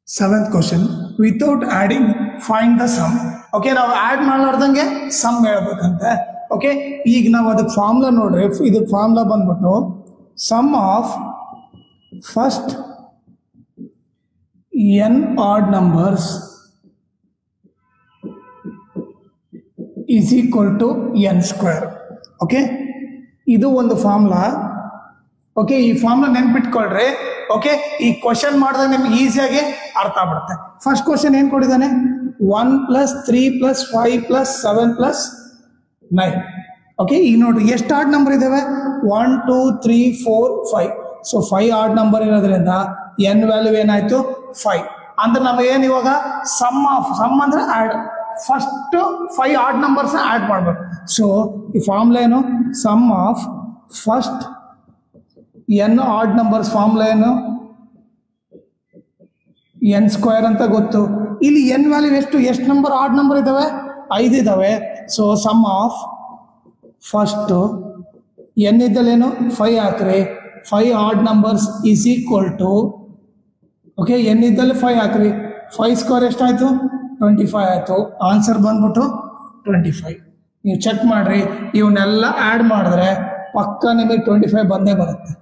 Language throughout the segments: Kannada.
Seventh question. Without adding, find the sum. Okay, ನಾವು ಆಡ್ ಮಾಡಲಾರ್ದಂಗೆ ಸಮ್ ಹೇಳ್ಬೇಕಂತೆ. ಓಕೆ, ಈಗ ನಾವು ಅದಕ್ಕೆ ಫಾರ್ಮುಲಾ ನೋಡ್ರಿ. ಇದಕ್ಕೆ ಫಾರ್ಮುಲಾ ಬಂದ್ಬಿಟ್ಟು sum of first n odd numbers is equal to n square. Okay, ಇದು ಒಂದು ಫಾರ್ಮುಲಾ. ಓಕೆ, ಈ ಫಾರ್ಮುಲಾ ನೆನ್ಪಿಟ್ಕೊಳ್ರಿ. ಓಕೆ, ಈ ಕ್ವಶನ್ ಮಾಡಿದಾಗ ನಿಮ್ಗೆ ಈಸಿಯಾಗಿ ಅರ್ಥ ಆಗ್ಬಿಡುತ್ತೆ. ಫಸ್ಟ್ ಕ್ವಶನ್ ಏನ್ ಕೊಟ್ಟಿದ್ದಾನೆ? 1 + 3 + 5 + 7 + 9. ಓಕೆ, ಈಗ ನೋಡ್ರಿ ಎಷ್ಟು ಆಡ್ ನಂಬರ್ ಇದಾವೆ? 1 2 3 4 5. ಸೊ 5 ಆಡ್ ನಂಬರ್ ಇರೋದ್ರಿಂದ n ವ್ಯಾಲ್ಯೂ ಏನಾಯ್ತು? 5. ಅಂದ್ರೆ ನಮಗೆ ಏನು ಇವಾಗ ಸಮ್ ಅಂದ್ರೆ add. First 5 odd numbers add ಮಾಡ್ಬೇಕು. ಸೊ ಈ ಫಾರ್ಮುಲಾ ಏನು? Sum of first n odd numbers formula ಏನು? n ಸ್ಕ್ವೇರ್ ಅಂತ ಗೊತ್ತು. ಇಲ್ಲಿ n ವ್ಯಾಲ್ಯೂ ಎಷ್ಟು ನಂಬರ್ ಆಡ್ ನಂಬರ್ ಇದಾವೆ? 5 ಇದಾವೆ. So sum of first n ಇದ್ದಲ್ಲೇನು 5 ಹಾಕ್ರಿ. 5 odd numbers is equal to, okay, n ಇದ್ದಲ್ಲಿ 5 ಹಾಕ್ರಿ. 5 ಸ್ಕ್ವೇರ್ ಎಷ್ಟಾಯ್ತು? 25 ಆಯ್ತು. ಆನ್ಸರ್ ಬಂದ್ಬಿಟ್ಟು 25. ನೀವು ಚೆಕ್ ಮಾಡ್ರಿ, ಇವನ್ನೆಲ್ಲ ಆಡ್ ಮಾಡಿದ್ರೆ ಪಕ್ಕ ನಿಮಗೆ 25 ಬಂದೇ ಬರುತ್ತೆ.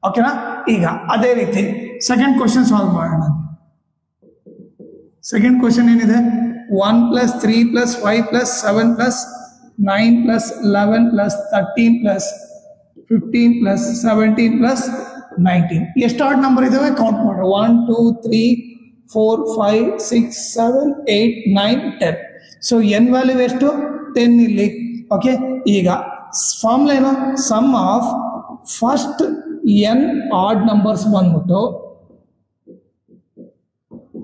ಓಕೆನಾ? ಈಗ ಅದೇ ರೀತಿ ಸೆಕೆಂಡ್ ಕ್ವಶನ್ ಸಾಲ್ವ್ ಮಾಡೋಣ. ಸೆಕೆಂಡ್ ಕ್ವಶನ್ ಏನಿದೆ? 1 + 3 + 5 + 7 + 9 + 11 + 13 + 15 + 17 + 19. ಎಷ್ಟು ಆಡ್ ನಂಬರ್ ಇದಾವೆ ಕೌಂಟ್ ಮಾಡ್ರಿ. 1 2 3 4 5 6 7 8 9 10. ಸೊ n ವ್ಯಾಲ್ಯೂ ಎಷ್ಟು? 10 ಇಲ್ಲಿ. ಓಕೆ, ಈಗ ಫಾರ್ಮುಲಾ ಏನು? Sum of first n odd numbers ಬಂದ್ಬಿಟ್ಟು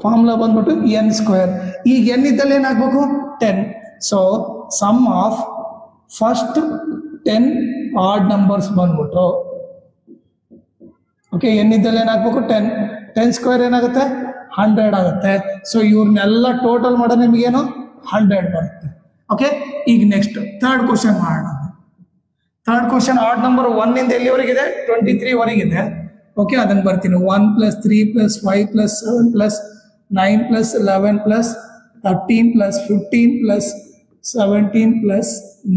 ಫಾರ್ಮುಲಾ ಬಂದ್ಬಿಟ್ಟು n ಸ್ಕ್ವೇರ್. ಈಗ n ಇದ್ದಲ್ಲಿ ಏನಾಗಬೇಕು? 10. So sum of first 10 odd numbers ಬಂದ್ಬಿಟ್ಟು, ಓಕೆ, n ಇದ್ದಲ್ಲಿ ಏನಾಗಬೇಕು? 10. 10 ಸ್ಕ್ವೇರ್ ಏನಾಗುತ್ತೆ? 100 ಆಗುತ್ತೆ. ಸೊ ಇವ್ರನ್ನೆಲ್ಲ ಟೋಟಲ್ ಮಾಡೋ ನಿಮಗೇನು? 100 ಬರುತ್ತೆ. ಓಕೆ, ಈಗ ನೆಕ್ಸ್ಟ್ ಥರ್ಡ್ ಕ್ವಶನ್ ಮಾಡೋಣ. ಥರ್ಡ್ ಕ್ವಶನ್ ಆಡ್ ನಂಬರ್ 1 ಇಂದ ಎಲ್ಲಿವರೆಗಿದೆ? 23 ವರೆಗಿದೆ. ಓಕೆ, ಅದನ್ನು ಬರ್ತೀನಿ. 1 + 3 + 5 + 7 + 9 + 11 + 13 + 15 + 17 +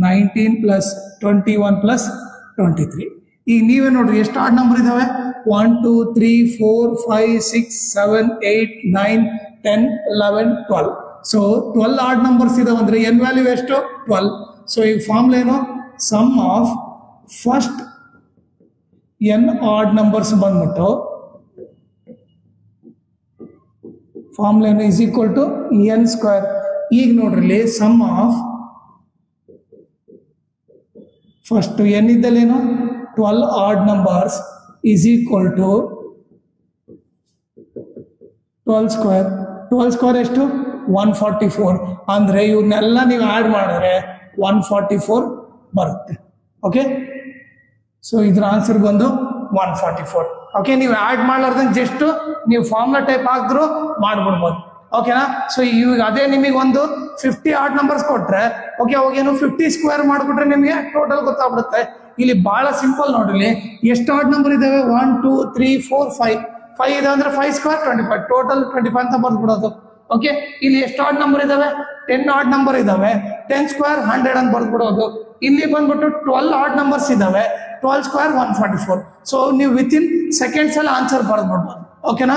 19 + 21 + 23. ಈಗ ನೀವೇ ನೋಡ್ರಿ ಎಷ್ಟು ಆಡ್ ನಂಬರ್ ಇದಾವೆ? 1 2 3 4 5 6 7 8 9 10 11 12. ಸೊ 12 ಆಡ್ ನಂಬರ್ಸ್ ಇದಾವೆ ಅಂದ್ರೆ n ವ್ಯಾಲ್ಯೂ ಎಷ್ಟು? 12. ಸೊ ಈ ಫಾರ್ಮುಲಾ ಏನು? Sum of first n odd numbers ಬಂದ್ಬಿಟ್ಟು ಫಾರ್ಮುಲಾ ಏನು? Is equal to n square. ಈಗ ನೋಡ್ರಿ, ಸಮ್ ಆಫ್ ಫಸ್ಟ್ n ಇದ್ದಲ್ಲೇನು? 12 odd numbers is equal to 12 square. 12 square ಎಷ್ಟು? 144. ಅಂದ್ರೆ ಇವನ್ನೆಲ್ಲ ನೀವು ಆಡ್ ಮಾಡಿದ್ರೆ 144 ಬರುತ್ತೆ. ಓಕೆ, ಸೊ ಇದ್ರ ಆನ್ಸರ್ ಬಂದು 144. ಓಕೆ, ನೀವು ಆಡ್ ಮಾಡ್ಲಾರ್ದಂಗೆ ಜಸ್ಟ್ ನೀವು ಫಾರ್ಮುಲಾ ಟೈಪ್ ಹಾಕಿದ್ರು ಮಾಡ್ಬಿಡ್ಬೋದು. ಓಕೆನಾ? ಸೊ ಈಗ ಅದೇ ನಿಮಗೆ ಒಂದು 50 ಆಡ್ ನಂಬರ್ಸ್ ಕೊಟ್ರೆ, ಓಕೆ, ಅವಾಗೇನು 50 ಸ್ಕ್ವೇರ್ ಮಾಡಿಬಿಟ್ರೆ ನಿಮಗೆ ಟೋಟಲ್ ಗೊತ್ತಾಗ್ಬಿಡುತ್ತೆ. ಇಲ್ಲಿ ಬಹಳ ಸಿಂಪಲ್ ನೋಡ್ರಿ, ಎಷ್ಟು ಆಡ್ ನಂಬರ್ ಇದಾವೆ? 1 2 3 4 5 ಇದೆ ಅಂದ್ರೆ 5 ಸ್ಕ್ವೇರ್ 25, ಟೋಟಲ್ 25 ಅಂತ ಬರ್ದ್ಬಿಡೋದು. ಓಕೆ, ಇಲ್ಲಿ ಎಷ್ಟು ಆಡ್ ನಂಬರ್ ಇದಾವೆ? 10 ಆಡ್ ನಂಬರ್ ಇದಾವೆ. 10 ಸ್ಕ್ವೇರ್ 100 ಅಂತ ಬರ್ದ್ಬಿಡೋದು. ಇಲ್ಲಿ ಬಂದ್ಬಿಟ್ಟು 12 ಆಡ್ ನಂಬರ್ಸ್ ಇದಾವೆ. 12 ಸ್ಕ್ವೇರ್ 144. ಸೊ ನೀವು ವಿತ್ ಇನ್ ಸೆಕೆಂಡ್ಸ್ ಅಲ್ಲಿ ಆನ್ಸರ್ ಬರ್ದ್ಬಿಡ್ಬೋದು. ಓಕೆನಾ?